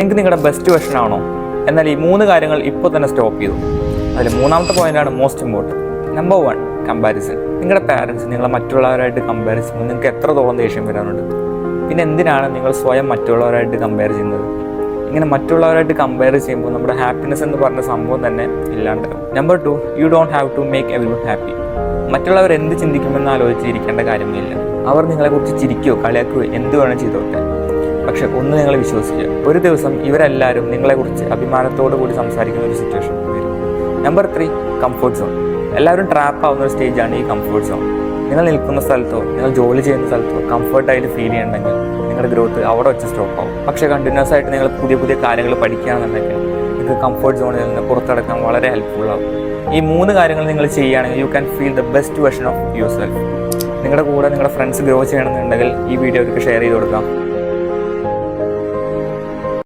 നിങ്ങൾക്ക് നിങ്ങളുടെ best version ആണോ? എന്നാൽ ഈ 3 കാര്യങ്ങൾ ഇപ്പോൾ തന്നെ സ്റ്റോപ്പ് ചെയ്തു. അതിൽ 3ാമത്തെ പോയിന്റാണ് മോസ്റ്റ് ഇമ്പോർട്ടൻറ്റ്. Number 1, comparison. നിങ്ങളുടെ പാരൻസ് നിങ്ങളെ മറ്റുള്ളവരായിട്ട് കമ്പയർ ചെയ്യുമ്പോൾ നിങ്ങൾക്ക് എത്രത്തോളം ദേഷ്യം വരാനുണ്ട്? പിന്നെ എന്തിനാണ് നിങ്ങൾ സ്വയം മറ്റുള്ളവരായിട്ട് കമ്പയർ ചെയ്യുന്നത്? ഇങ്ങനെ മറ്റുള്ളവരായിട്ട് കമ്പയർ ചെയ്യുമ്പോൾ നമ്മുടെ ഹാപ്പിനെസ് എന്ന് പറഞ്ഞ സംഭവം തന്നെ ഇല്ലാണ്ടാകും. Number 2, you don't have to make everyone happy. മറ്റുള്ളവർ എന്ത് ചിന്തിക്കുമെന്ന് ആലോചിച്ചിരിക്കേണ്ട കാര്യമില്ല. അവർ നിങ്ങളെക്കുറിച്ച് ചിരിക്കുകയോ കളിയാക്കുകയോ എന്ത് വേണം ചെയ്തോട്ടെ. പക്ഷെ ഒന്ന് നിങ്ങൾ വിശ്വസിക്കുക, ഒരു ദിവസം ഇവരെല്ലാവരും നിങ്ങളെക്കുറിച്ച് അഭിമാനത്തോടു കൂടി സംസാരിക്കുന്ന ഒരു സിറ്റുവേഷൻ വരും. Number 3, comfort zone. എല്ലാവരും ട്രാപ്പ് ആവുന്ന ഒരു സ്റ്റേജാണ് ഈ കംഫർട്ട് സോൺ. നിങ്ങൾ നിൽക്കുന്ന സ്ഥലത്തോ നിങ്ങൾ ജോലി ചെയ്യുന്ന സ്ഥലത്തോ കംഫർട്ടായിട്ട് ഫീൽ ചെയ്യണമെങ്കിൽ നിങ്ങളുടെ ഗ്രോത്ത് അവിടെ വെച്ച് സ്റ്റോപ്പ് ആവും. പക്ഷേ കണ്ടിന്യൂസ് ആയിട്ട് നിങ്ങൾ പുതിയ പുതിയ കാര്യങ്ങൾ പഠിക്കുകയാണെന്നുണ്ടെങ്കിൽ നിങ്ങൾക്ക് കംഫർട്ട് സോണിൽ നിന്ന് പുറത്തെടുക്കാൻ വളരെ ഹെൽപ്ഫുൾ ആവും. ഈ 3 കാര്യങ്ങൾ നിങ്ങൾ ചെയ്യുകയാണെങ്കിൽ you can feel the best version of your self. നിങ്ങളുടെ കൂടെ നിങ്ങളുടെ ഫ്രണ്ട്സ് ഗ്രോ ചെയ്യണമെന്നുണ്ടെങ്കിൽ ഈ വീഡിയോ അവർക്ക് ഷെയർ ചെയ്ത് കൊടുക്കാം.